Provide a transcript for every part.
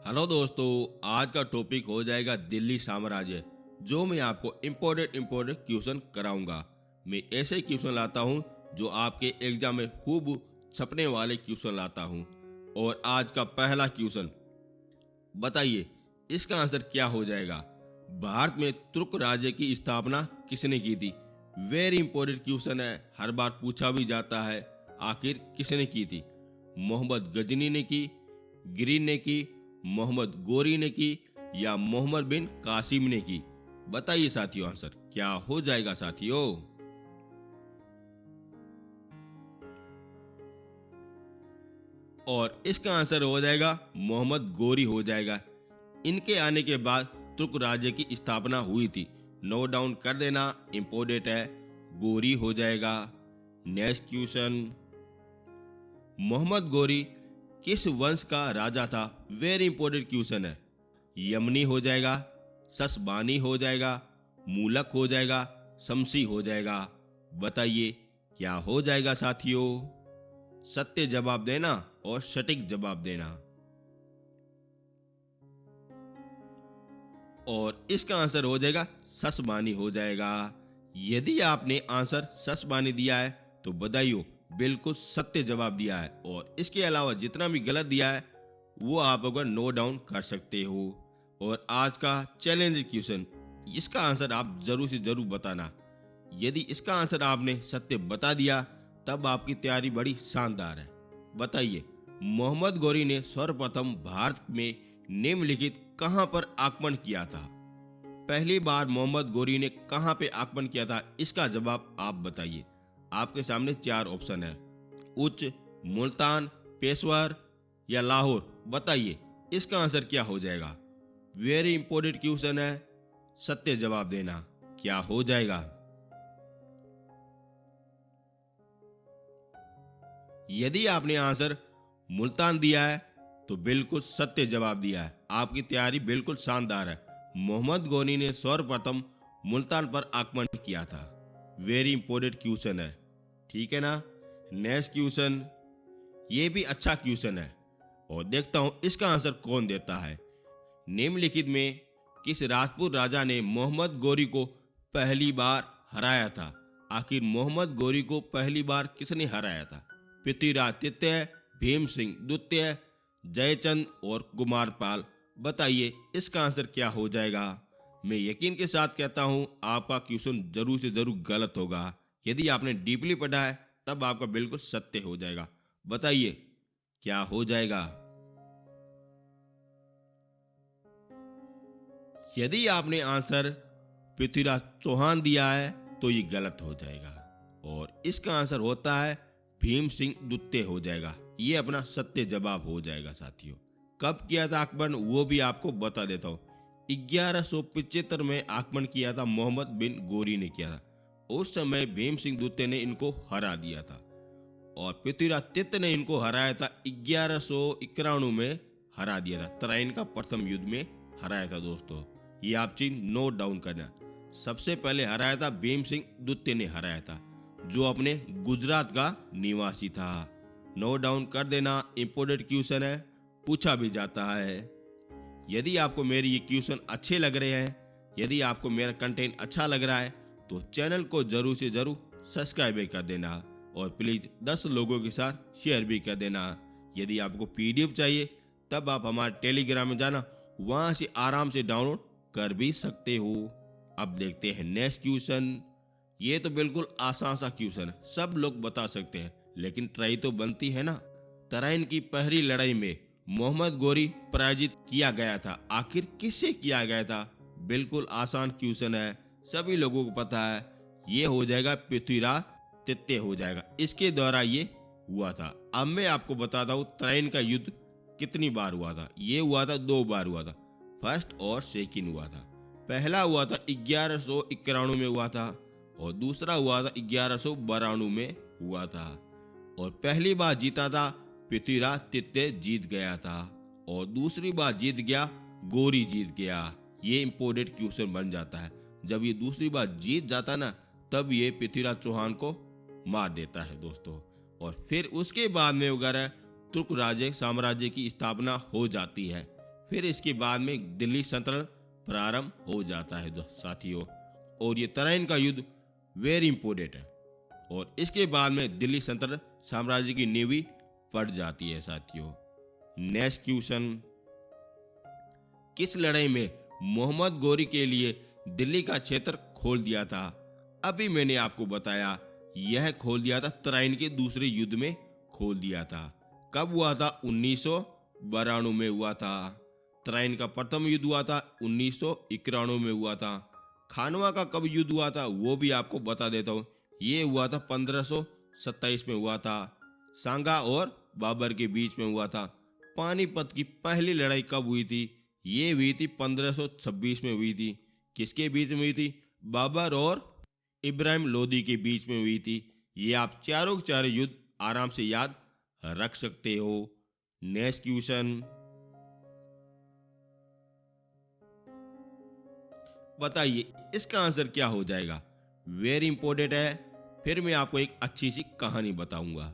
Hello दोस्तों, आज का टॉपिक हो जाएगा दिल्ली साम्राज्य। जो मैं आपको इम्पोर्टेंट क्वेश्चन कराऊंगा। मैं ऐसे क्वेश्चन लाता हूं जो आपके एग्जाम में खूब छपने वाले क्वेश्चन लाता हूं। और आज का पहला क्वेश्चन, बताइए इसका आंसर क्या हो जाएगा। भारत में तुर्क राज्य की स्थापना किसने की थी। वेरी इंपॉर्टेंट क्वेश्चन है, हर बार पूछा भी जाता है। आखिर किसने की थी। मोहम्मद गजनी ने की, ग्रीन ने की, मोहम्मद गोरी ने की या मोहम्मद बिन कासिम ने की। बताइए साथियों, आंसर क्या हो जाएगा साथियों। और इसका आंसर हो जाएगा मोहम्मद गोरी हो जाएगा। इनके आने के बाद तुर्क राज्य की स्थापना हुई थी। नोट डाउन कर देना, इंपोर्टेंट है, गोरी हो जाएगा। नेक्स्ट क्वेश्चन, मोहम्मद गोरी किस वंश का राजा था। वेरी इंपॉर्टेंट क्वेश्चन है। यमनी हो जाएगा, ससबानी हो जाएगा, मूलक हो जाएगा, शमसी हो जाएगा। बताइए क्या हो जाएगा साथियों। सत्य जवाब देना और सटीक जवाब देना। और इसका आंसर हो जाएगा ससबानी हो जाएगा। यदि आपने आंसर ससबानी दिया है तो बधाइयों, बिल्कुल सत्य जवाब दिया है। और इसके अलावा जितना भी गलत दिया है वो आप अगर नोट डाउन कर सकते हो। और आज का चैलेंज क्वेश्चन, इसका आंसर आप जरूर से जरूर बताना। यदि इसका आंसर आपने सत्य बता दिया तब आपकी तैयारी बड़ी शानदार है। बताइए मोहम्मद गौरी ने सर्वप्रथम भारत में निम्नलिखित कहां पर आक्रमण किया था। पहली बार मोहम्मद गौरी ने कहां पे आक्रमण किया था, इसका जवाब आप बताइए। आपके सामने चार ऑप्शन है, उच्च, मुल्तान, पेशवर या लाहौर। बताइए इसका आंसर क्या हो जाएगा। वेरी इंपॉर्टेंट क्वेश्चन है, सत्य जवाब देना। क्या हो जाएगा। यदि आपने आंसर मुल्तान दिया है तो बिल्कुल सत्य जवाब दिया है। आपकी तैयारी बिल्कुल शानदार है। मोहम्मद गौरी ने सर्वप्रथम मुल्तान पर आक्रमण किया था। वेरी इंपॉर्टेंट क्वेश्चन है, ठीक है ना। नेक्स्ट क्वेश्चन, ये भी अच्छा क्वेश्चन है और देखता हूं इसका आंसर कौन देता है। निम्नलिखित में किस राजपूत राजा ने मोहम्मद गौरी को पहली बार हराया था। आखिर मोहम्मद गौरी को पहली बार किसने हराया था। पृथ्वीराज तृतीय, भीम सिंह द्वितीय, जयचंद और कुमारपाल। बताइए इसका आंसर क्या हो जाएगा। मैं यकीन के साथ कहता हूं आपका क्वेश्चन जरूर से जरूर गलत होगा। यदि आपने डीपली पढ़ा है तब आपका बिल्कुल सत्य हो जाएगा। बताइए क्या हो जाएगा। यदि आपने आंसर पृथ्वीराज चौहान दिया है तो ये गलत हो जाएगा। और इसका आंसर होता है भीम सिंह द्वितीय हो जाएगा। ये अपना सत्य जवाब हो जाएगा साथियों। कब किया था आक्रमण वो भी आपको बता देता हूँ। 1175 में आक्रमण किया था, मोहम्मद बिन गोरी ने किया था। उस समय भीम सिंह द्वितीय ने इनको हरा दिया था और पृथ्वीराज तृतीय ने इनको हराया था 1191 में हरा दिया था। तराइन का प्रथम युद्ध में हराया था दोस्तों। ये आप चीज नोट डाउन करना। सबसे पहले हराया था भीम सिंह द्वितीय ने हराया था, जो अपने गुजरात का निवासी था। नोट डाउन कर देना, इंपोर्टेंट क्वेश्चन है, पूछा भी जाता है। यदि आपको मेरे ये क्वेश्चन अच्छे लग रहे हैं, यदि आपको मेरा कंटेंट अच्छा लग रहा है तो चैनल को जरूर से जरूर सब्सक्राइब भी कर देना और प्लीज 10 लोगों के साथ शेयर भी कर देना। यदि आपको पीडीएफ चाहिए तब आप हमारे टेलीग्राम में जाना, वहां से आराम से डाउनलोड कर भी सकते हो। अब देखते हैं नेक्स्ट क्वेश्चन। ये तो बिल्कुल आसान सा क्वेश्चन है, सब लोग बता सकते हैं, लेकिन ट्राई तो बनती है ना। तराइन की पहली लड़ाई में मोहम्मद गौरी पराजित किया गया था। आखिर किससे किया गया था। बिल्कुल आसान क्वेश्चन है, सभी लोगों को पता है। ये हो जाएगा पृथ्वीराज तृतीय हो जाएगा। इसके द्वारा ये हुआ था। अब मैं आपको बताता हूँ तराइन का युद्ध कितनी बार हुआ था। ये हुआ था 2 बार हुआ था, फर्स्ट और सेकंड हुआ था। पहला हुआ था 1191 में हुआ था और दूसरा हुआ था 1192 में हुआ था। और पहली बार जीता था पृथ्वीराज तृतीय, जीत गया था। और दूसरी बार जीत गया गौरी, जीत गया। ये इंपोर्टेंट क्वेश्चन बन जाता है। जब ये दूसरी बार जीत जाता ना तब ये पृथ्वीराज चौहान को मार देता है दोस्तों। और फिर उसके बाद में वगैरह तुर्क राज्य साम्राज्य की स्थापना हो जाती है। फिर इसके बाद में दिल्ली सल्तनत प्रारंभ हो जाता है साथियों। और ये तराइन का युद्ध वेरी इंपोर्टेंट है। और इसके बाद में दिल्ली सल्तनत साम्राज्य की नींव पड़ जाती है साथियों। नेक्स्ट क्वेश्चन, किस लड़ाई में मोहम्मद गोरी के लिए दिल्ली का क्षेत्र खोल दिया था? अभी मैंने आपको बताया, यह खोल दिया था तराइन के दूसरे युद्ध में खोल दिया था। कब हुआ था? 1992 में हुआ था। तराइन का प्रथम युद्ध हुआ था 1991 में हुआ था। खानवा का कब युद्ध हुआ था वो भी आपको बता देता हूँ। ये हुआ था 1527 में हुआ था। सांगा और बाबर के बीच में हुआ था। पानीपत की पहली लड़ाई कब हुई थी? ये हुई थी 1526 में हुई थी। किसके बीच में हुई थी? बाबर और इब्राहिम लोदी के बीच में हुई थी। ये आप चारों के चारों युद्ध आराम से याद रख सकते हो। नेक्स्ट क्वेश्चन, बताइए इसका आंसर क्या हो जाएगा? वेरी इंपॉर्टेंट है। फिर मैं आपको एक अच्छी सी कहानी बताऊंगा।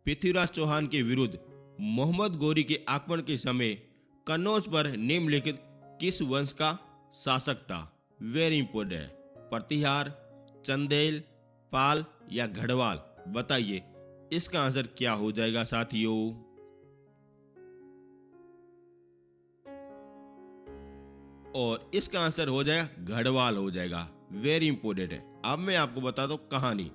पृथ्वीराज चौहान के विरुद्ध मोहम्मद गोरी के आक्रमण के समय कन्नौज पर निम्नलिखित किस वंश का शासक था? वेरी इंपॉर्टेंट है। प्रतिहार, चंदेल, पाल या गढ़वाल? बताइए इसका आंसर क्या हो जाएगा साथियों। और इसका आंसर हो जाएगा गढ़वाल हो जाएगा। वेरी इंपॉर्टेंट है। अब मैं आपको बता दूं कहानी।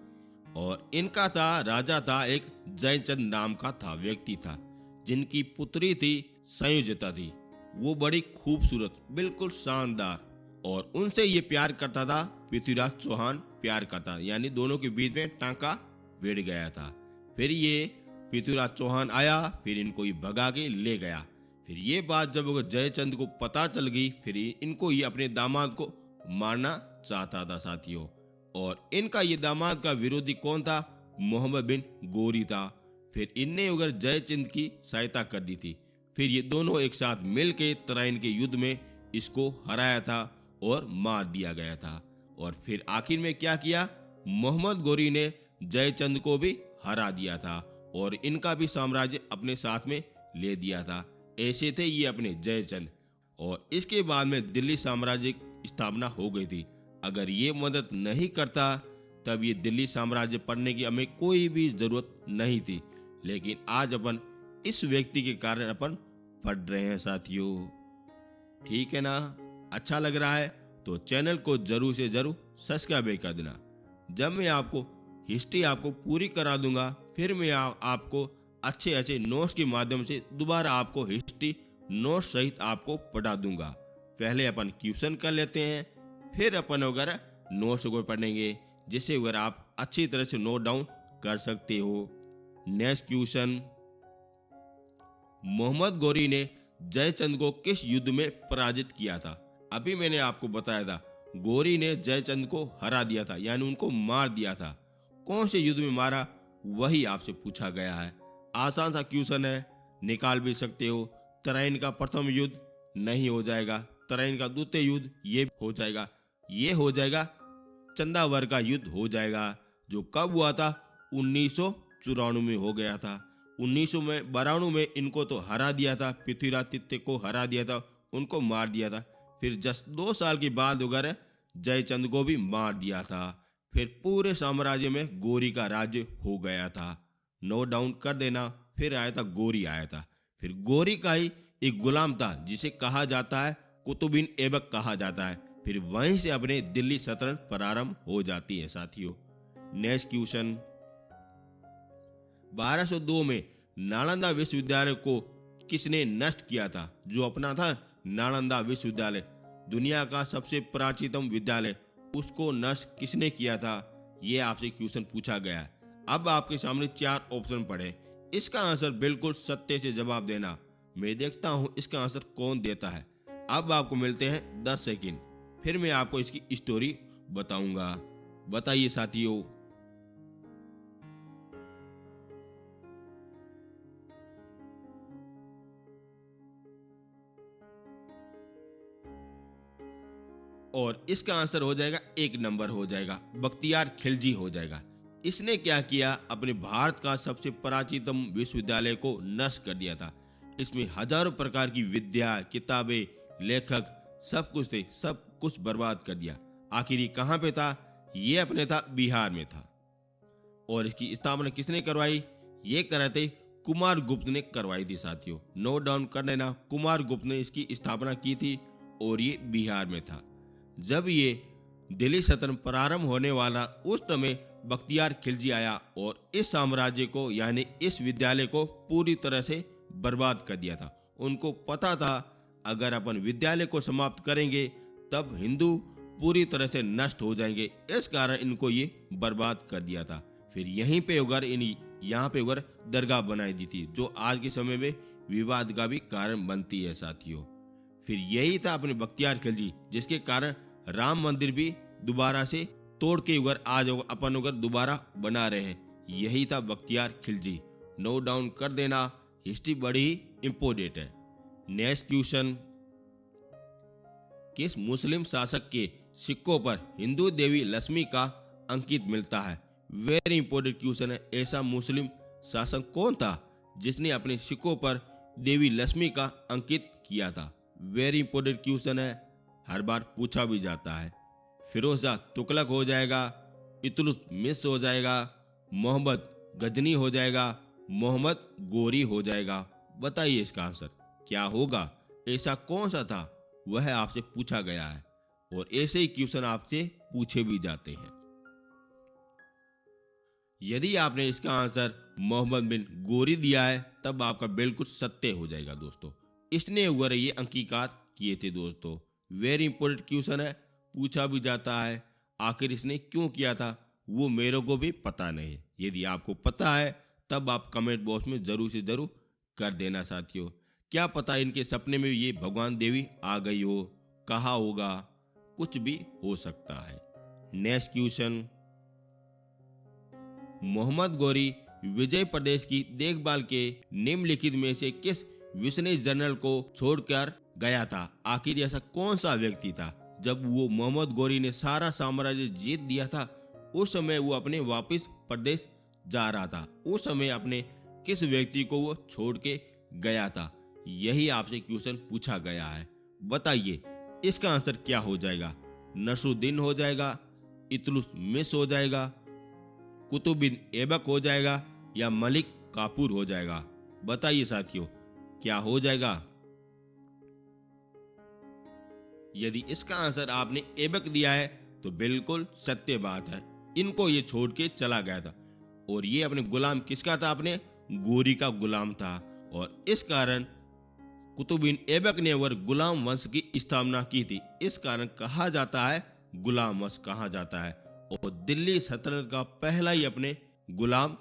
और इनका राजा था एक जयचंद नाम का था व्यक्ति था, जिनकी पुत्री थी संयोजिता थी। वो बड़ी खूबसूरत, बिल्कुल शानदार, और उनसे ये प्यार करता था। पृथ्वीराज चौहान प्यार करता, यानी दोनों के बीच में टांका भिड़ गया था। फिर ये पृथ्वीराज चौहान आया, फिर इनको ये भगा के ले गया। फिर ये बात जब जयचंद को पता चल गई, फिर इनको ये अपने दामाद को मारना चाहता था साथियों। और इनका ये दामाद का विरोधी कौन था? मोहम्मद बिन गोरी था। फिर इनने अगर जयचंद की सहायता कर दी थी। फिर ये दोनों एक साथ मिलके तराइन के युद्ध में इसको हराया था और मार दिया गया था। और फिर आखिर में क्या किया? मोहम्मद गोरी ने जयचंद को भी हरा दिया था और इनका भी साम्राज्य अपने साथ में ले दिया था। ऐसे थे ये अपने जयचंद। और इसके बाद में दिल्ली साम्राज्य की स्थापना हो गई थी। अगर ये मदद नहीं करता तब ये दिल्ली साम्राज्य पढ़ने की हमें कोई भी जरूरत नहीं थी। लेकिन आज अपन इस व्यक्ति के कारण अपन पढ़ रहे हैं साथियों। ठीक है ना? अच्छा लग रहा है तो चैनल को जरूर से जरूर सब्सक्राइब कर देना। जब मैं आपको हिस्ट्री आपको पूरी करा दूंगा, फिर मैं आपको अच्छे अच्छे नोट्स के माध्यम से दोबारा आपको हिस्ट्री नोट्स सहित आपको पढ़ा दूंगा। पहले अपन क्वेश्चन कर लेते हैं, फिर अपन वगैरह नोट्स को पढ़ेंगे, जिससे वगैरह आप अच्छी तरह से नोट डाउन कर सकते हो। नेक्स्ट क्वेश्चन, मोहम्मद गोरी ने जयचंद को किस युद्ध में पराजित किया था? अभी मैंने आपको बताया था गोरी ने जयचंद को हरा दिया था, यानी उनको मार दिया था। कौन से युद्ध में मारा वही आपसे पूछा गया है। आसान सा क्वेश्चन है, निकाल भी सकते हो। तराइन का प्रथम युद्ध नहीं हो जाएगा, तराइन का द्वितीय युद्ध ये हो जाएगा, ये हो जाएगा चंदावर का युद्ध हो जाएगा, जो कब हुआ था? 1994 में हो गया था। 1992 में इनको तो हरा दिया था, पृथ्वीराज तृतीय को हरा दिया था, उनको मार दिया था। फिर जस्ट 2 साल के बाद वगैरह जयचंद को भी मार दिया था। फिर पूरे साम्राज्य में गोरी का राज्य हो गया था। नोट डाउन कर देना। फिर आया था गोरी आया था। फिर गोरी का ही एक गुलाम था जिसे कहा जाता है कुतुबिन ऐबक कहा जाता है। फिर वहीं से अपने दिल्ली सल्तनत प्रारंभ हो जाती है साथियों। नेक्स्ट क्वेश्चन, 1202 में नालंदा विश्वविद्यालय को किसने नष्ट किया था? जो अपना था नालंदा विश्वविद्यालय, दुनिया का सबसे प्राचीनतम विद्यालय, उसको नष्ट किसने किया था? ये आपसे क्वेश्चन पूछा गया है। अब आपके सामने 4 ऑप्शन पड़े, इसका आंसर बिल्कुल सत्य से जवाब देना। मैं देखता हूं इसका आंसर कौन देता है। अब आपको मिलते हैं 10 सेकंड, फिर मैं आपको इसकी स्टोरी बताऊंगा। बताइए साथियों। और इसका आंसर हो जाएगा 1 नंबर हो जाएगा, बख्तियार खिलजी हो जाएगा। इसने क्या किया? अपने भारत का सबसे प्राचीनतम विश्वविद्यालय को नष्ट कर दिया था। इसमें हजारों प्रकार की विद्या, किताबें, लेखक सब कुछ थे, सब कुछ बर्बाद कर दिया। आखिर ये कहाँ पे था? ये अपने था बिहार में था। और इसकी स्थापना किसने करवाई? ये कराए थे कुमार गुप्त ने करवाई थी साथियों। नोट डाउन कर लेना, कुमार गुप्त ने इसकी स्थापना की थी और ये बिहार में था। जब ये दिल्ली सल्तनत प्रारंभ होने वाला उस समय बख्तियार खिलजी आया और इस साम्राज्य को यानी इस विद्यालय को पूरी तरह से बर्बाद कर दिया था। उनको पता था अगर अपन विद्यालय को समाप्त करेंगे तब हिंदू पूरी तरह से नष्ट हो जाएंगे, इस कारण इनको ये बर्बाद कर दिया था। फिर यहीं पे यहाँ पे उगर दरगाह बनाई दी थी, जो आज के समय में विवाद का भी कारण बनती है साथियों। फिर यही था अपने बख्तियार खिलजी, जिसके कारण राम मंदिर भी दोबारा से तोड़ के उगर आज अपन उगर दोबारा बना रहे हैं। यही था बख्तियार खिलजी। नोट डाउन कर देना, हिस्ट्री बड़ी ही इंपोर्टेंट है। नेक्स्ट क्वेश्चन, किस मुस्लिम शासक के सिक्कों पर हिंदू देवी लक्ष्मी का अंकित मिलता है? वेरी इंपोर्टेंट क्वेश्चन है। ऐसा मुस्लिम शासक कौन था जिसने अपने सिक्कों पर देवी लक्ष्मी का अंकित किया था? वेरी इंपोर्टेंट क्वेश्चन है, हर बार पूछा भी जाता है। फिरोज शाह तुगलक हो जाएगा, इल्तुतमिश हो जाएगा, मोहम्मद गजनी हो जाएगा, मोहम्मद गोरी हो जाएगा? बताइए इसका आंसर क्या होगा? ऐसा कौन सा था? वह आपसे पूछा गया है और ऐसे ही क्वेश्चन आपसे पूछे भी जाते हैं। यदि आपने इसका आंसर मोहम्मद बिन गोरी दिया है तब आपका बिल्कुल सत्य हो जाएगा दोस्तों। इसने वह ये अंगीकार किए थे दोस्तों। वेरी इंपोर्टेंट क्वेश्चन है, पूछा भी जाता है। आखिर इसने क्यों किया था वो मेरे को भी पता नहीं है। यदि आपको पता है तब आप कमेंट बॉक्स में जरूर से जरूर कर देना साथियों। क्या पता इनके सपने में ये भगवान देवी आ गई हो, कहा होगा, कुछ भी हो सकता है। नेक्स्ट क्वेश्चन, मोहम्मद गोरी विजय प्रदेश की देखभाल के निम्नलिखित में से किस विस्ने जनरल को छोड़कर गया था? आखिर ऐसा कौन सा व्यक्ति था? जब वो मोहम्मद गोरी ने सारा साम्राज्य जीत दिया था उस समय वो अपने वापस प्रदेश जा रहा था। उस समय अपने किस व्यक्ति को वो छोड़ के गया था? यही आपसे क्वेश्चन पूछा गया है। बताइए इसका आंसर क्या हो जाएगा? नसरुद्दीन हो जाएगा, इल्तुतमिश हो जाएगा, कुतुबुद्दीन ऐबक हो जाएगा या मलिक काफूर हो जाएगा? बताइए साथियों क्या हो जाएगा? यदि इसका आंसर आपने ऐबक दिया है तो बिल्कुल सत्य बात है। इनको ये छोड़ के चला गया था और ये अपने गुलाम किसका था? अपने गोरी का गुलाम था और इस कारण कुतुबुद्दीन ऐबक ने वह गुलाम वंश की स्थापना की थी। इस कारण कहा जाता है गुलाम वंश कहा जाता है और दिल्ली सल्तनत का पहला ही अपने गुलाम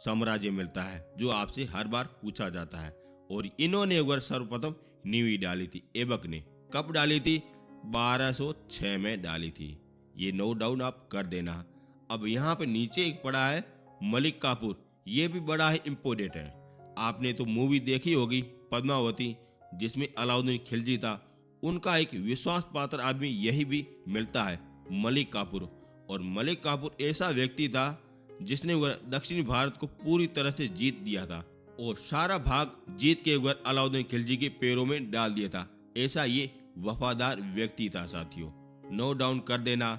साम्राज्य मिलता है, जो आपसे हर बार पूछा जाता है। और इन्होंने वह सर्वप्रथम नींव डाली थी। ऐबक ने कब डाली थी? 1206 में डाली थी। ये नोट डाउन आप कर देना। अब यहाँ पे नीचे एक पड़ा है मलिक काफूर, ये भी बड़ा ही इम्पोर्टेंट है। आपने तो मूवी देखी होगी पद्मावती, जिसमें अलाउद्दीन खिलजी था। उनका एक विश्वास पात्र आदमी यही भी मिलता है, मलिक काफूर। और मलिक काफूर ऐसा व्यक्ति था जिसने वह दक्षिणी भारत को पूरी तरह से जीत दिया था और सारा भाग जीत के वह अलाउद्दीन खिलजी के पैरों में डाल दिया था। ऐसा ये वफादार व्यक्ति था साथियों। नोट डाउन कर देना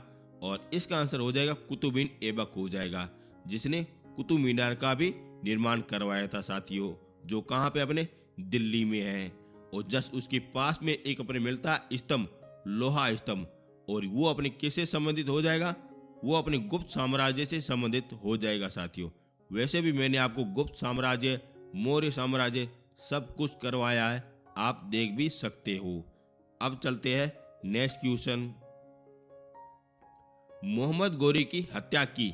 और इसका आंसर हो जाएगा कुतुबुद्दीन ऐबक हो जाएगा, जिसने कुतुब मीनार का भी निर्माण करवाया था साथियों, जो कहाँ पे अपने दिल्ली में है। और जस्ट उसके पास में एक अपने मिलता है स्तंभ, लोहा स्तंभ, और वो अपने किससे संबंधित हो जाएगा? वो अपने गुप्त साम्राज्य से संबंधित हो जाएगा साथियों। वैसे भी मैंने आपको गुप्त साम्राज्य, मौर्य साम्राज्य सब कुछ करवाया है, आप देख भी सकते हो। अब चलते हैं नेक्स्ट क्वेश्चन। मोहम्मद गोरी की हत्या की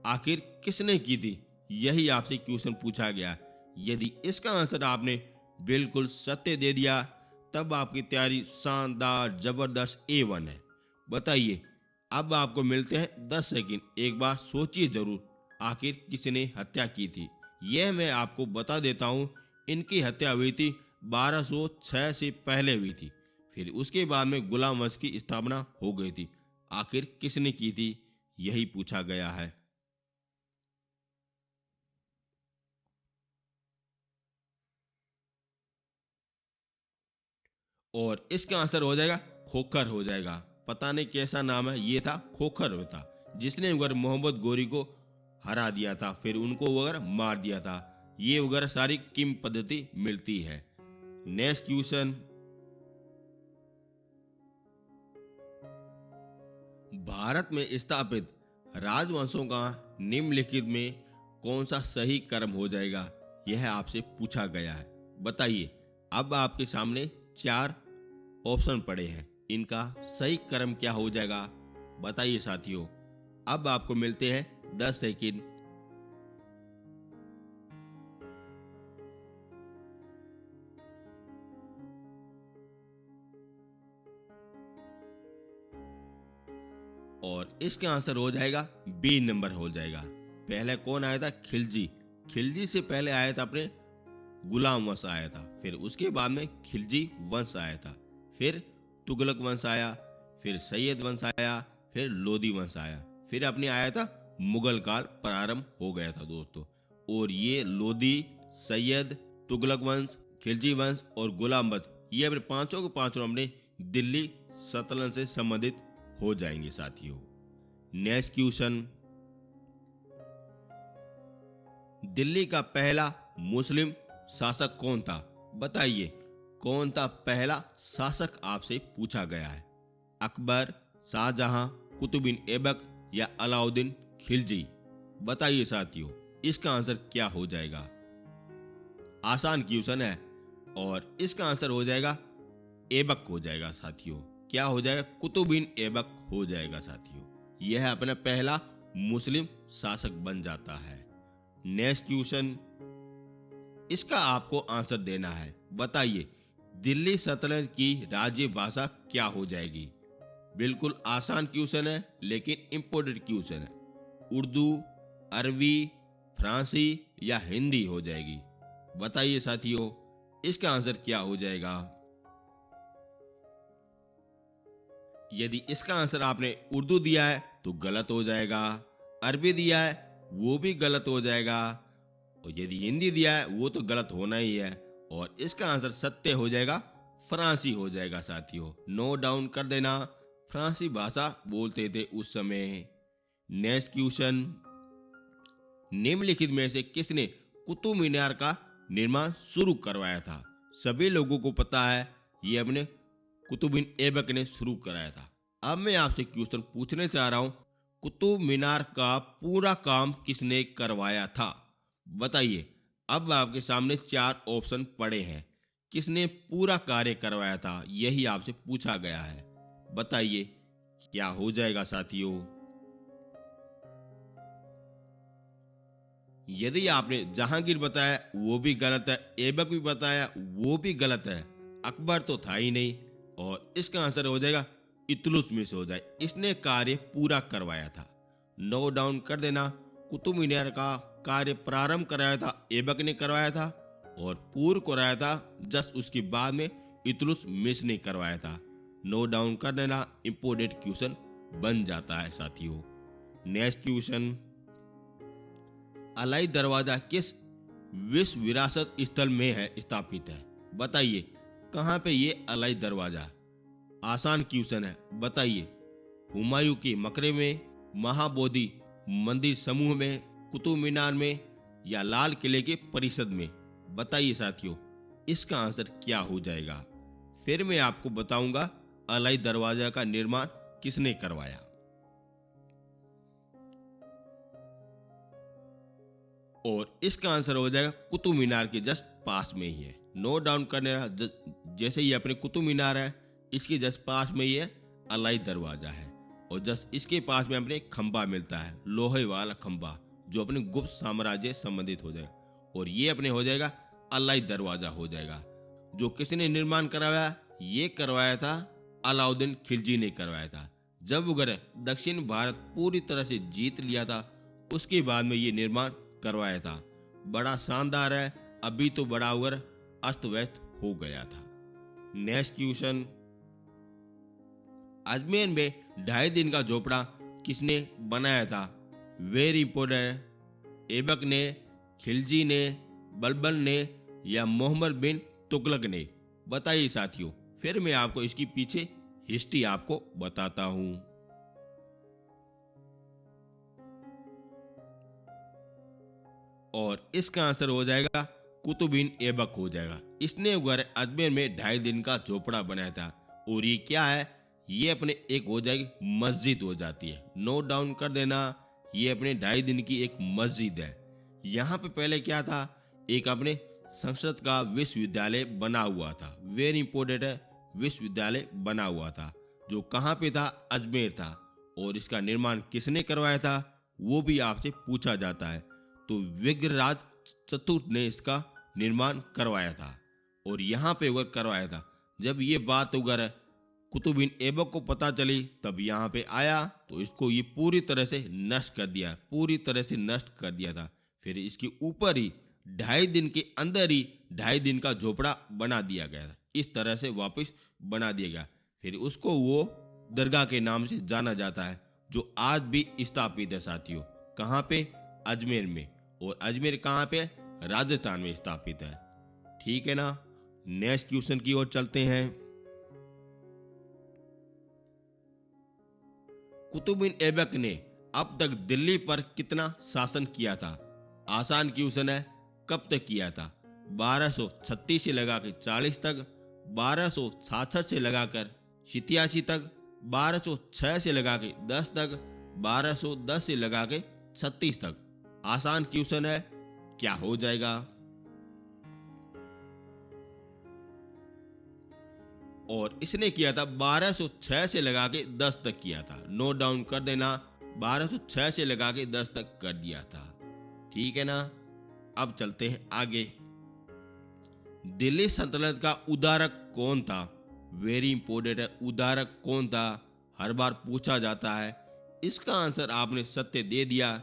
आखिर किसने की थी? यही आपसे क्वेश्चन पूछा गया। यदि इसका आंसर आपने बिल्कुल सत्य दे दिया तब आपकी तैयारी शानदार जबरदस्त A1 है। बताइए, अब आपको मिलते हैं 10 सेकंड, एक बार सोचिए जरूर आखिर किसने हत्या की थी। यह मैं आपको बता देता हूँ, इनकी हत्या हुई थी 1206 से पहले हुई थी। फिर उसके बाद में गुलाम वंश की स्थापना हो गई थी। आखिर किसने की थी यही पूछा गया है। और इसका आंसर हो जाएगा खोखर हो जाएगा। पता नहीं कैसा नाम है, ये था खोखर होता, जिसने वगैरह मोहम्मद गोरी को हरा दिया था, फिर उनको वगैरह मार दिया था। ये वगैरह सारी किम पद्धति मिलती है। नेक्स्ट क्वेश्चन, भारत में स्थापित राजवंशों का निम्नलिखित में कौन सा सही कर्म हो जाएगा, यह आपसे पूछा गया है। बताइए। अब आपके सामने 4 ऑप्शन पड़े हैं, इनका सही कर्म क्या हो जाएगा, बताइए साथियों। अब आपको मिलते हैं 10 सेकंड। और इसका आंसर हो जाएगा बी नंबर हो जाएगा। पहले कौन आया था? खिलजी। खिलजी से पहले आया था अपने गुलाम वंश आया था, फिर उसके बाद में खिलजी वंश आया था, फिर तुगलक वंश आया, फिर सैयद वंश आया, फिर लोदी वंश आया, फिर अपने आया था मुगल काल प्रारंभ हो गया था दोस्तों। और ये लोदी, सैयद, तुगलक वंश, खिलजी वंश और गुलाम वंश, ये अपने पांचों के पांचों अपने दिल्ली सल्तनत से संबंधित हो जाएंगे साथियों। नेक्स्ट क्वेश्चन, दिल्ली का पहला मुस्लिम शासक कौन था? बताइए कौन था पहला शासक, आपसे पूछा गया है। अकबर, शाहजहां, कुतुबुद्दीन ऐबक या अलाउद्दीन खिलजी? बताइए साथियों, इसका आंसर क्या हो जाएगा। आसान क्वेश्चन है और इसका आंसर हो जाएगा ऐबक हो जाएगा साथियों। क्या हो जाएगा? कुतुबुद्दीन ऐबक हो जाएगा साथियों। यह अपना पहला मुस्लिम शासक बन जाता है। नेक्स्ट क्वेश्चन, इसका आपको आंसर देना है। बताइए दिल्ली सल्तनत की राज्य भाषा क्या हो जाएगी। बिल्कुल आसान क्वेश्चन है लेकिन इंपॉर्टेंट क्वेश्चन है। उर्दू, अरबी, फ्रांसी या हिंदी हो जाएगी? बताइए साथियों, इसका आंसर क्या हो जाएगा। यदि इसका आंसर आपने उर्दू दिया है तो गलत हो जाएगा, अरबी दिया है वो भी गलत हो जाएगा, और यदि हिंदी दिया है वो तो गलत होना ही है। और इसका आंसर सत्य हो जाएगा फ्रांसी हो जाएगा साथियों। नोट डाउन कर देना, फ्रांसी भाषा बोलते थे उस समय। नेक्स्ट क्वेश्चन, निम्नलिखित में से किसने कुतुब मीनार का निर्माण शुरू करवाया था? सभी लोगों को पता है ये अपने कुतुबुद्दीन ऐबक ने शुरू कराया था। अब मैं आपसे क्वेश्चन पूछने चाह रहा हूं, कुतुब मीनार का पूरा काम किसने करवाया था? बताइए। अब आपके सामने 4 ऑप्शन पड़े हैं, किसने पूरा कार्य करवाया था, यही आपसे पूछा गया है। बताइए क्या हो जाएगा साथियों। यदि आपने जहांगीर बताया वो भी गलत है, ऐबक भी बताया वो भी गलत है, अकबर तो था ही नहीं, और इसका आंसर हो जाएगा इल्तुतमिश हो जाए। इसने कार्य पूरा करवाया था। नोट डाउन कर देना, कुतुब मीनार का कार्य प्रारंभ कराया था ऐबक ने करवाया था, और पूर्ण कराया था जस्ट उसके बाद में इल्तुतमिश ने करवाया था। नोट डाउन कर देना, इंपोर्टेंट क्वेश्चन बन जाता है साथियों। नेक्स्ट क्वेश्चन, अलाई दरवाजा किस विश्व विरासत स्थल में है स्थापित है? बताइए कहां पे ये अलाई दरवाजा। आसान क्वेश्चन है, बताइए। हुमायूं के मकबरे में, महाबोधि मंदिर समूह में, कुतुब मीनार में या लाल किले के परिसर में? बताइए साथियों, इसका आंसर क्या हो जाएगा। फिर मैं आपको बताऊंगा अलाई दरवाजा का निर्माण किसने करवाया। और इसका आंसर हो जाएगा कुतुब मीनार के जस्ट पास में ही है। नोट डाउन करने, जैसे ही अपने कुतुब मीनार है इसके जस्ट पास में ही है अलाई दरवाजा है, और जस्ट इसके पास में अपने खंबा मिलता है, लोहे वाला खंबा, जो अपने गुप्त साम्राज्य संबंधित हो जाएगा, और ये अपने हो जाएगा अलाई दरवाजा हो जाएगा। जो किसने निर्माण करवाया? ये करवाया था अलाउद्दीन खिलजी ने करवाया था। जब वगैरह दक्षिण भारत पूरी तरह से जीत लिया था उसके बाद में ये निर्माण करवाया था। बड़ा शानदार है, अभी तो बड़ा वगैरह अस्त व्यस्त हो गया था। नेक्स्ट क्वेश्चन, अजमेर में 2.5 दिन का झोपड़ा किसने बनाया था? Very important. ऐबक ने, खिलजी ने, बलबन ने या मोहम्मद बिन तुगलक ने? बताइए साथियों, फिर मैं आपको इसकी पीछे हिस्ट्री आपको बताता हूं। और इसका आंसर हो जाएगा कुतुबिन ऐबक हो जाएगा। इसने अजमेर में 2.5 दिन का झोपड़ा बनाया था। और ये क्या है, ये अपने एक हो जाएगी मस्जिद हो जाती है। नोट डाउन कर देना, ये अपने 2.5 दिन की एक मस्जिद है। यहाँ पे पहले क्या था, एक अपने संसद का विश्वविद्यालय बना हुआ था। वेरी इंपॉर्टेंट है, विश्वविद्यालय बना हुआ था जो कहाँ पे था, अजमेर था। और इसका निर्माण किसने करवाया था वो भी आपसे पूछा जाता है। तो विग्रहराज चतुर्थ ने इसका निर्माण करवाया था और यहाँ पे वह करवाया था। जब ये बात वगैरह कुतुबिन ऐबक को पता चली तब यहाँ पे आया तो इसको ये पूरी तरह से नष्ट कर दिया, पूरी तरह से नष्ट कर दिया था। फिर इसके ऊपर ही 2.5 दिन के अंदर ही 2.5 दिन का झोपड़ा बना दिया गया था। इस तरह से वापस बना दिया गया। फिर उसको वो दरगाह के नाम से जाना जाता है जो आज भी स्थापित है साथियों। कहाँ पे, अजमेर में। और अजमेर कहाँ पे, राजस्थान में स्थापित है। ठीक है ना। नेक्स्ट क्वेश्चन की ओर चलते हैं। कुतुबिन ऐबक ने अब तक दिल्ली पर कितना शासन किया था? आसान क्वेश्चन है। कब तक किया था? 1236 से लगाकर 40 तक, 1266 से लगाकर 87 तक, 1206 से लगाकर 10 तक, 1210 से लगाकर 36 तक। आसान क्वेश्चन है, क्या हो जाएगा? और इसने किया था 1206 से लगा के 10 तक किया था। नोट डाउन कर देना, 1206 से लगा के 10 तक कर दिया था। ठीक है ना। अब चलते हैं आगे। दिल्ली सल्तनत का उदारक कौन था? वेरी इंपॉर्टेंट है, उदारक कौन था, हर बार पूछा जाता है। इसका आंसर आपने सत्य दे दिया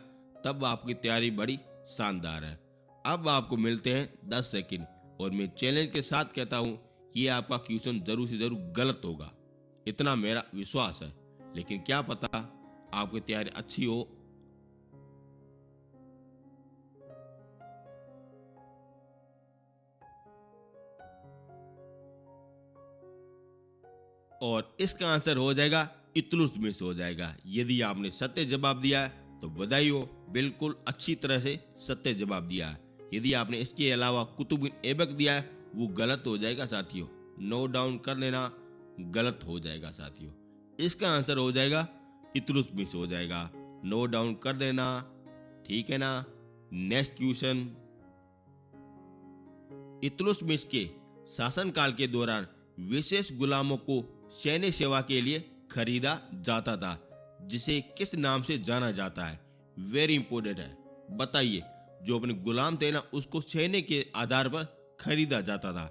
तब आपकी तैयारी बड़ी शानदार है। अब आपको मिलते हैं 10 सेकंड और मैं चैलेंज के साथ कहता हूं ये आपका क्वेश्चन जरूर से जरूर गलत होगा, इतना मेरा विश्वास है। लेकिन क्या पता आपकी तैयारी अच्छी हो। और इसका आंसर हो जाएगा इल्तुतमिश हो जाएगा। यदि आपने सत्य जवाब दिया है तो बधाई हो, बिल्कुल अच्छी तरह से सत्य जवाब दिया है। यदि आपने इसके अलावा कुतुबिन ऐबक दिया है वो गलत हो जाएगा साथियों। नोट डाउन कर लेना, गलत हो जाएगा साथियों। इसका आंसर हो जाएगा इल्तुतमिश हो जाएगा। नोट डाउन कर देना। ठीक है ना। Next question. इल्तुतमिश के शासनकाल के दौरान विशेष गुलामों को सैन्य सेवा के लिए खरीदा जाता था जिसे किस नाम से जाना जाता है? वेरी इंपॉर्टेंट है, बताइए। जो अपने गुलाम थे ना उसको सैन्य के आधार पर खरीदा जाता था,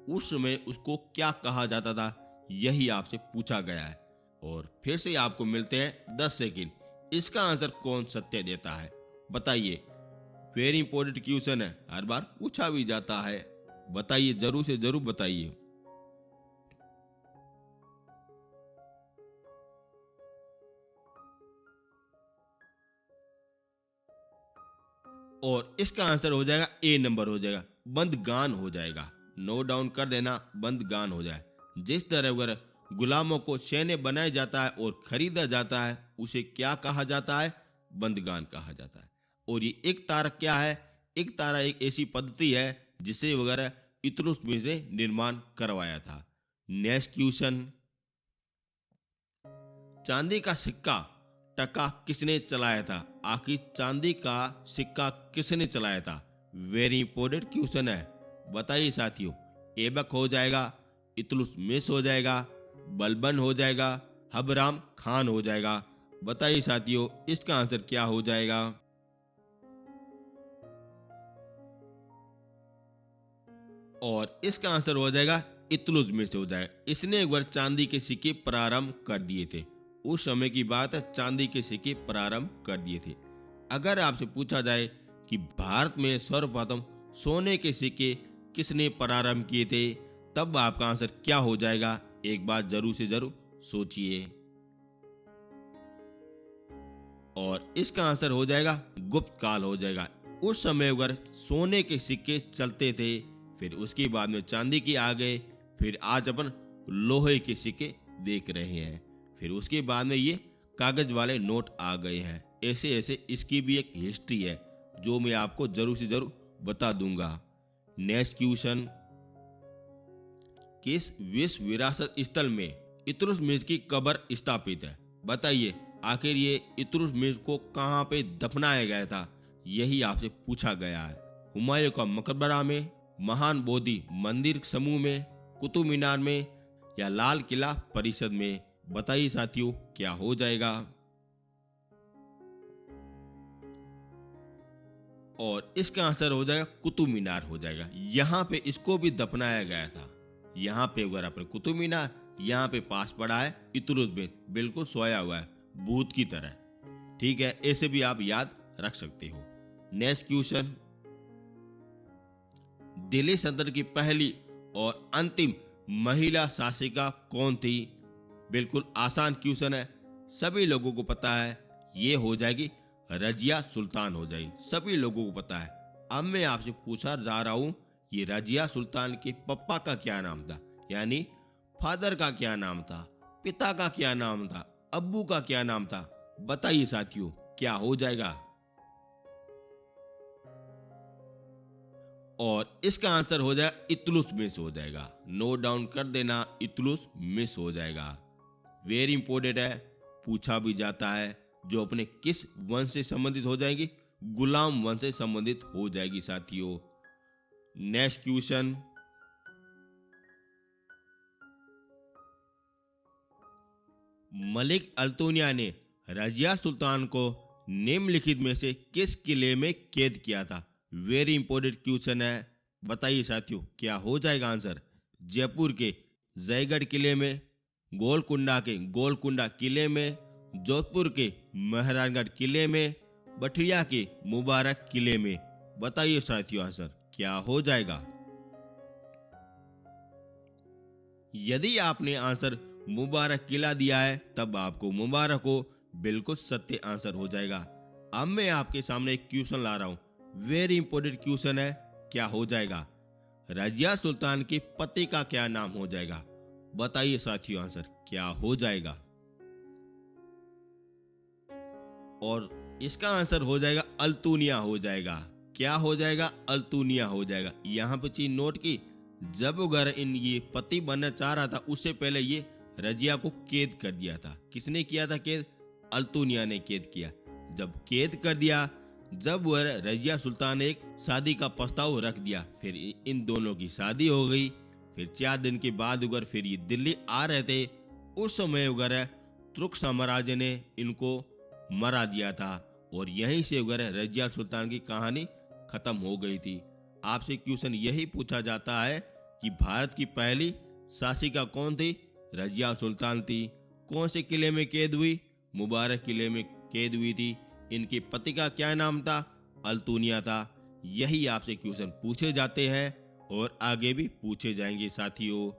उस समय उसको क्या कहा जाता था, यही आपसे पूछा गया है। और फिर से आपको मिलते हैं 10 सेकंड। इसका आंसर कौन सत्य देता है बताइए। वेरी इंपॉर्टेंट क्वेश्चन है, हर बार पूछा भी जाता है। बताइए, जरूर से जरूर बताइए। और इसका आंसर हो जाएगा ए नंबर हो जाएगा, बंदगान हो जाएगा। नोट डाउन कर देना, बंदगान हो जाए। जिस तरह अगर गुलामों को सैन्य बनाया जाता है और खरीदा जाता है उसे क्या कहा जाता है? बंदगान कहा जाता है। और ये एक तारा क्या है? एक तारा एक ऐसी पद्धति है जिसे वगैरह इल्तुतमिश ने निर्माण करवाया था। Next question. चांदी का सिक्का टका किसने चलाया था? आखिर चांदी का सिक्का किसने चलाया था? वेरी इंपॉर्टेंट क्वेश्चन है, बताइए साथियों। ऐबक हो जाएगा, इल्तुतमिश हो जाएगा, बलबन हो जाएगा, हबराम खान हो जाएगा। बताइए साथियों, इसका आंसर क्या हो जाएगा? और इसका आंसर हो जाएगा इल्तुतमिश हो जाएगा। इसने एक बार चांदी के सिक्के प्रारंभ कर दिए थे। उस समय की बात है, चांदी के सिक्के प्रारंभ कर दिए थे। अगर आपसे पूछा जाए कि भारत में सर्वप्रथम सोने के सिक्के किसने प्रारंभ किए थे तब आपका आंसर क्या हो जाएगा? एक बात जरूर से जरूर सोचिए। और इसका आंसर हो जाएगा गुप्त काल हो जाएगा। उस समय अगर सोने के सिक्के चलते थे, फिर उसके बाद में चांदी के आ गए, फिर आज अपन लोहे के सिक्के देख रहे हैं। फिर उसके बाद में ये कागज वाले नोट आ गए हैं। ऐसे ऐसे इसकी भी एक हिस्ट्री है जो मैं आपको जरूर से जरूर बता दूंगा। नेक्स्ट क्वेश्चन, किस विश्व विरासत स्थल में इल्तुतमिश की कब्र स्थापित है? बताइए, आखिर ये इल्तुतमिश को कहाँ पे दफनाया गया था, यही आपसे पूछा गया है। हुमायूं का मकबरा में, महान बोधि मंदिर समूह में, कुतुब मीनार में, या लाल किला परिषद में? बताइए साथियों, क्या हो जाएगा? और इसका आंसर हो जाएगा कुतुब मीनार हो जाएगा। यहाँ पे इसको भी दफनाया गया था। यहाँ पे अगर अपने कुतुब मीनार, यहाँ पे पास पड़ा है इल्तुतमिश, बिल्कुल सोया हुआ है भूत की तरह। ठीक है, ऐसे भी आप याद रख सकते हो। नेक्स्ट क्वेश्चन, दिल्ली सल्तनत की पहली और अंतिम महिला शासिका कौन थी? बिल्कुल आसान क्वेश्चन है, सभी लोगों को पता है। ये हो जाएगी रजिया सुल्तान हो जाएगी, सभी लोगों को पता है। अब मैं आपसे पूछा जा रहा हूं, ये रजिया सुल्तान के पप्पा का क्या नाम था, यानी फादर का क्या नाम था, पिता का क्या नाम था, अब्बू का क्या नाम था? बताइए साथियों, क्या हो जाएगा? और इसका आंसर हो जाएगा इल्तुतमिश हो जाएगा। नोट डाउन कर देना, इल्तुतमिश हो जाएगा। वेरी इंपॉर्टेंट है, पूछा भी जाता है। जो अपने किस वंश से संबंधित हो जाएगी? गुलाम वंश से संबंधित हो जाएगी साथियों। नेक्स्ट क्वेश्चन, मलिक अल्तुनिया ने रजिया सुल्तान को निम्नलिखित में से किस किले में कैद किया था? वेरी इंपॉर्टेंट क्वेश्चन है, बताइए साथियों, क्या हो जाएगा आंसर? जयपुर के जयगढ़ किले में, गोलकुंडा के गोलकुंडा किले में, जोधपुर के मेहरानगढ़ किले में, बठिया के मुबारक किले में? बताइए साथियों, आंसर क्या हो जाएगा? यदि आपने आंसर मुबारक किला दिया है तब आपको मुबारक हो, बिल्कुल सत्य आंसर हो जाएगा। अब मैं आपके सामने एक क्वेश्चन ला रहा हूं, वेरी इंपॉर्टेंट क्वेश्चन है, क्या हो जाएगा? रजिया सुल्तान के पति का क्या नाम हो जाएगा? बताइए साथियों, आंसर क्या हो जाएगा? और इसका आंसर हो जाएगा अल्तुनिया हो जाएगा। क्या हो जाएगा? अल्तुनिया हो जाएगा। यहाँ पे चीज नोट की, जब अगर इन ये पति बनना चाह रहा था, उससे पहले ये रजिया को कैद कर दिया था। किसने किया था कैद? अल्तुनिया ने कैद किया। जब कैद कर दिया, जब वह रजिया सुल्तान ने एक शादी का प्रस्ताव रख दिया, फिर इन दोनों की शादी हो गई। फिर 4 दिन के बाद अगर फिर ये दिल्ली आ रहे थे, उस समय अगर तुर्क साम्राज्य ने इनको मरा दिया था और यहीं से अगर रजिया सुल्तान की कहानी खत्म हो गई थी। आपसे क्वेश्चन यही पूछा जाता है कि भारत की पहली शासिका कौन थी? रजिया सुल्तान थी। कौन से किले में कैद हुई? मुबारक किले में कैद हुई थी। इनके पति का क्या नाम था? अल्तुनिया था। यही आपसे क्वेश्चन पूछे जाते हैं और आगे भी पूछे जाएंगे साथियों।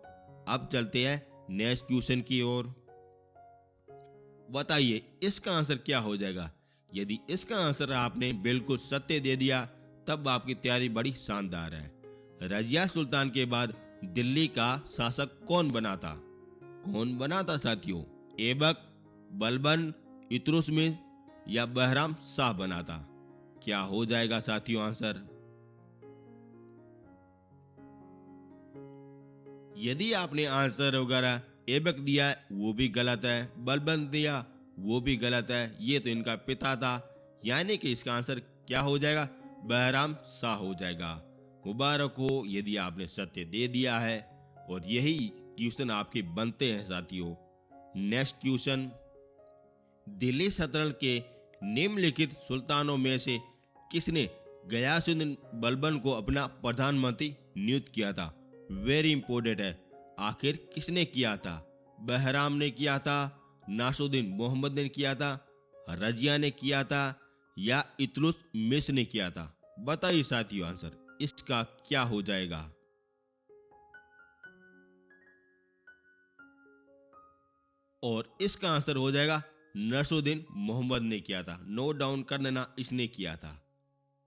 अब चलते हैं नेक्स्ट क्वेश्चन की ओर। बताइए इसका आंसर क्या हो जाएगा? यदि इसका आंसर आपने बिल्कुल सत्य दे दिया तब आपकी तैयारी बड़ी शानदार है। रजिया सुल्तान के बाद दिल्ली का शासक कौन बना था? कौन बना था साथियों? ऐबक, बलबन, इल्तुतमिश या बहराम शाह बना था? क्या हो जाएगा साथियों आंसर? यदि आपने आंसर वगैरह ऐबक दिया है वो भी गलत है, बलबन दिया वो भी गलत है, ये तो इनका पिता था, यानी कि इसका आंसर क्या हो जाएगा? बहराम शाह हो जाएगा। मुबारक हो यदि आपने सत्य दे दिया है और यही क्वेश्चन आपके बनते हैं साथियों। नेक्स्ट क्वेश्चन, दिल्ली सल्तनत के निम्नलिखित सुल्तानों में से किसने गयासुद्दीन बलबन को अपना प्रधानमंत्री नियुक्त किया था? वेरी इंपॉर्टेंट है, आखिर किसने किया था? बहराम ने किया था, नासुद्दीन मोहम्मद ने किया था, रजिया ने किया था या इल्तुतमिश ने किया था? बताइए साथियों, आंसर इसका क्या हो जाएगा? और इसका आंसर हो जाएगा नासुद्दीन मोहम्मद ने किया था। नोट डाउन कर लेना, इसने किया था।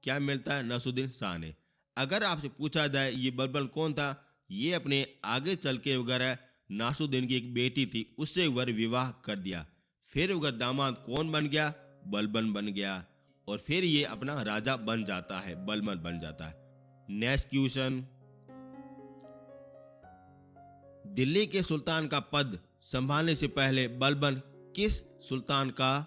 क्या मिलता है? नासुद्दीन शाह ने। अगर आपसे पूछा जाए ये बलबन कौन था, ये अपने आगे चल के वगैरह नासुद्दीन की एक बेटी थी, उससे वह विवाह कर दिया। फिर वह दामाद कौन बन गया? बलबन बन गया। और फिर ये अपना राजा बन जाता है, बलबन बन जाता है। नेक्स्ट क्वेश्चन, दिल्ली के सुल्तान का पद संभालने से पहले बलबन किस सुल्तान का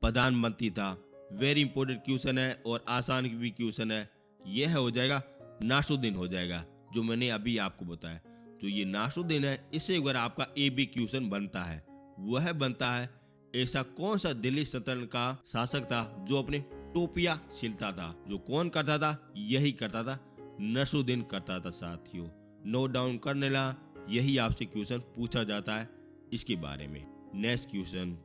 प्रधानमंत्री था? वेरी इंपॉर्टेंट क्वेश्चन है और आसान भी क्वेश्चन है। यह हो जाएगा नासुद्दीन हो जाएगा, जो मैंने अभी आपको बताया। तो ये नासुद्दीन है, इससे अगर आपका ए बी क्वेश्चन बनता है, वह बनता है ऐसा कौन सा दिल्ली सल्तनत का शासक था जो अपने टोपिया सिलता था? जो कौन करता था? यही करता था, नासुद्दीन करता था साथियों। नोट डाउन कर लेना, यही आपसे क्वेश्चन पूछा जाता है इसके बारे में। नेक्स्ट क्वेश्चन,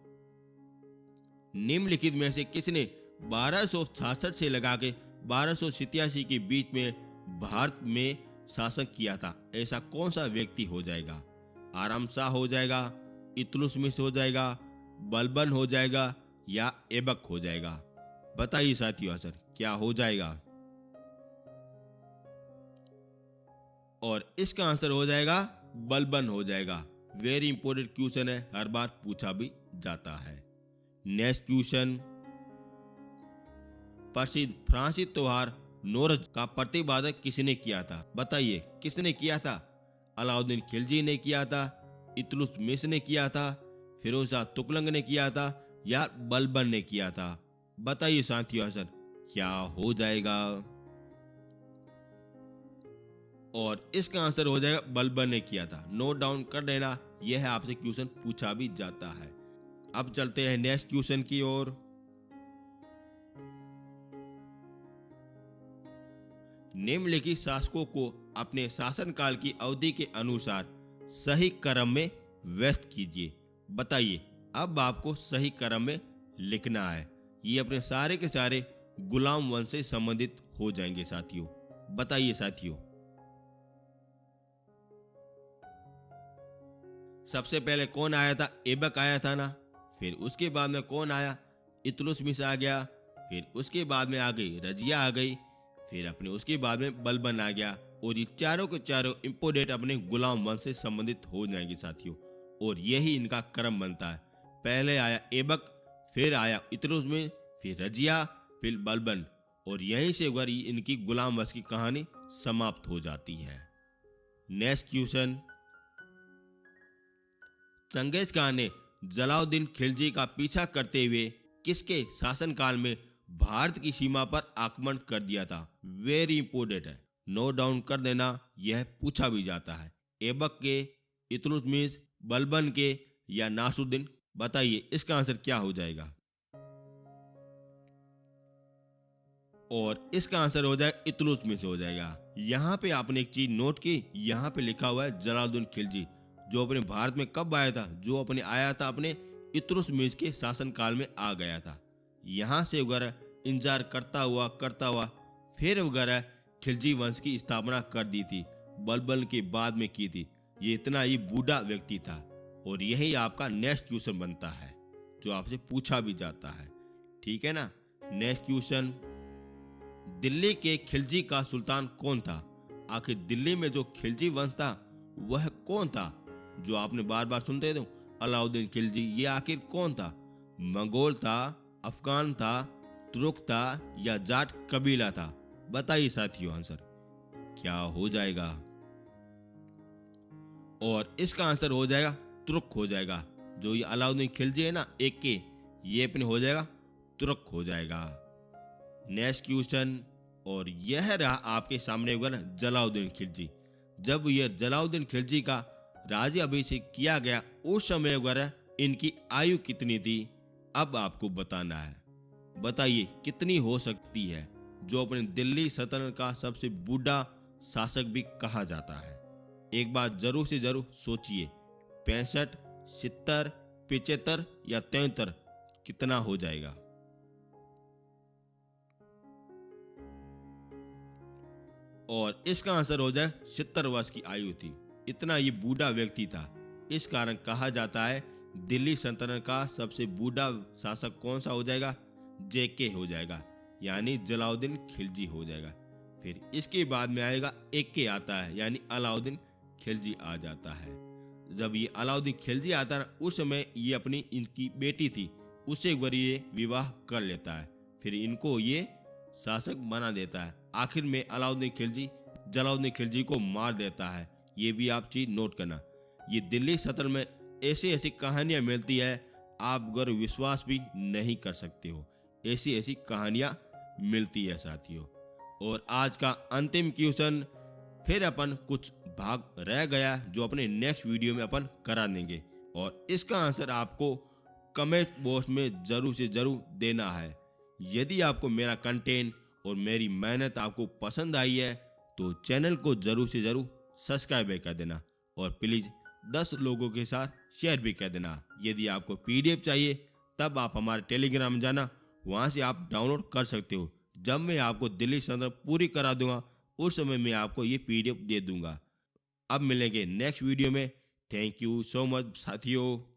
निम्नलिखित में से किसने 1266 से लगा के 1287 के बीच में भारत में शासन किया था? ऐसा कौन सा व्यक्ति हो जाएगा? आराम शाह हो जाएगा, इल्तुतमिश हो जाएगा, बलबन हो जाएगा या ऐबक हो जाएगा? बताइए साथियों आंसर क्या हो जाएगा। और इसका आंसर हो जाएगा बलबन हो जाएगा। वेरी इंपॉर्टेंट क्वेश्चन है, हर बार पूछा भी जाता है। नेक्स्ट क्वेश्चन, प्रसिद्ध फ्रांसीसी त्योहार नौरोज का प्रतिपादन किसने किया था? बताइए किसने किया था? अलाउद्दीन खिलजी ने किया था, इल्तुतमिश ने किया था, फिरोज शाह तुगलक ने किया था या बलबन ने किया था? बताइए साथियों आंसर क्या हो जाएगा। और इसका आंसर हो जाएगा बलबन ने किया था। नोट डाउन कर लेना, यह आपसे क्वेश्चन पूछा भी जाता है। अब चलते हैं नेक्स्ट क्वेश्चन की ओर। निम्नलिखित शासकों को अपने शासनकाल की अवधि के अनुसार सही क्रम में व्यस्त कीजिए। बताइए, अब आपको सही क्रम में लिखना है। ये अपने सारे के सारे गुलाम वंश से संबंधित हो जाएंगे साथियों। बताइए साथियों, सबसे पहले कौन आया था? ऐबक आया था ना। फिर उसके बाद में कौन आया? इल्तुतमिश आ गया। फिर उसके बाद में आ गई रजिया आ गई। फिर अपने उसके बाद में बलबन आ गया। और ये चारों के चारों इंपोर्टेंट अपने गुलाम वंश से संबंधित हो जाएंगे साथियों। और यही इनका क्रम बनता है। पहले आया ऐबक, फिर आया इल्तुतमिश, फिर रजिया, फिर बलबन। और यहीं से अगर इनकी गुलाम वंश की कहानी समाप्त हो जाती है। नेक्स्ट क्वेश्चन, चंगेज खान ने जलालुद्दीन खिलजी का पीछा करते हुए किसके शासनकाल में भारत की सीमा पर आक्रमण कर दिया था? वेरी इंपोर्टेंट है, नोट डाउन कर देना, यह पूछा भी जाता है। ऐबक के, इल्तुतमिश, बलबन के या नासुद्दीन? बताइए इसका आंसर क्या हो जाएगा। और इसका आंसर हो जाएगा इल्तुतमिश हो जाएगा। यहाँ पे आपने एक चीज नोट की, यहाँ पे लिखा हुआ है जलालुद्दीन खिलजी, जो अपने भारत में कब आया था? जो अपने आया था अपने इल्तुतमिश के शासनकाल में आ गया था। यहाँ से वगैरह इंतजार करता हुआ फिर वगैरह खिलजी वंश की स्थापना कर दी थी, बलबन के बाद में की थी। ये इतना ही बूढ़ा व्यक्ति था। और यही आपका नेक्स्ट क्वेश्चन बनता है, जो आपसे पूछा भी जाता है। ठीक है ना। नेक्स्ट क्वेश्चन, दिल्ली के खिलजी का सुल्तान कौन था? आखिर दिल्ली में जो खिलजी वंश था वह कौन था? जो आपने बार बार सुनते थे, अलाउद्दीन खिलजी, ये आखिर कौन था? मंगोल था, अफगान था, तुर्क था या जाट कबीला था? बताइए साथियों आंसर क्या हो जाएगा। और इसका आंसर हो जाएगा तुर्क हो जाएगा। जो ये अलाउद्दीन खिलजी है ना, एक के, ये अपने हो जाएगा तुर्क हो जाएगा। नेक्स्ट क्वेश्चन, और यह रहा आपके सामने वगैरह जलालुद्दीन खिलजी। जब यह जलालुद्दीन खिलजी का राज्याभिषेक किया गया, उस समय वगैरह इनकी आयु कितनी थी? अब आपको बताना है। बताइए कितनी हो सकती है? जो अपने दिल्ली सल्तनत का सबसे बूढ़ा शासक भी कहा जाता है। एक बात जरूर से जरूर सोचिए, 65, 70, 75 या 73 कितना हो जाएगा? और इसका आंसर हो जाए 70 वर्ष की आयु थी। इतना ये बूढ़ा व्यक्ति था। इस कारण कहा जाता है दिल्ली सल्तनत का सबसे बूढ़ा शासक कौन सा हो जाएगा? जेके हो जाएगा, यानी जलालुद्दीन खिलजी हो जाएगा। फिर इसके बाद में आएगा एक के आता है, यानी अलाउद्दीन खिलजी आ जाता है। जब ये अलाउद्दीन खिलजी आता ना, उस समय ये अपनी इनकी बेटी थी, उससे एक बार ये विवाह कर लेता है। फिर इनको ये शासक बना देता है। आखिर में अलाउद्दीन खिलजी जलालुद्दीन खिलजी को मार देता है। ये भी आप चीज नोट करना। ये दिल्ली सल्तनत में ऐसी ऐसी कहानियां मिलती है, आप अगर विश्वास भी नहीं कर सकते हो। ऐसी ऐसी कहानियां मिलती है साथियों। और आज का अंतिम क्वेश्चन फिर अपन कुछ भाग रह गया जो अपने नेक्स्ट वीडियो में अपन करा देंगे, और इसका आंसर आपको कमेंट बॉक्स में जरूर से जरूर देना है। यदि आपको मेरा कंटेंट और मेरी मेहनत आपको पसंद आई है तो चैनल को जरूर से जरूर सब्सक्राइब कर देना, और प्लीज 10 लोगों के साथ शेयर भी कर देना। यदि आपको पीडीएफ चाहिए तब आप हमारे टेलीग्राम में जाना, वहां से आप डाउनलोड कर सकते हो। जब मैं आपको दिल्ली सल्तनत पूरी करा दूंगा उस समय मैं आपको ये पीडीएफ दे दूंगा। अब मिलेंगे नेक्स्ट वीडियो में। थैंक यू सो मच साथियों।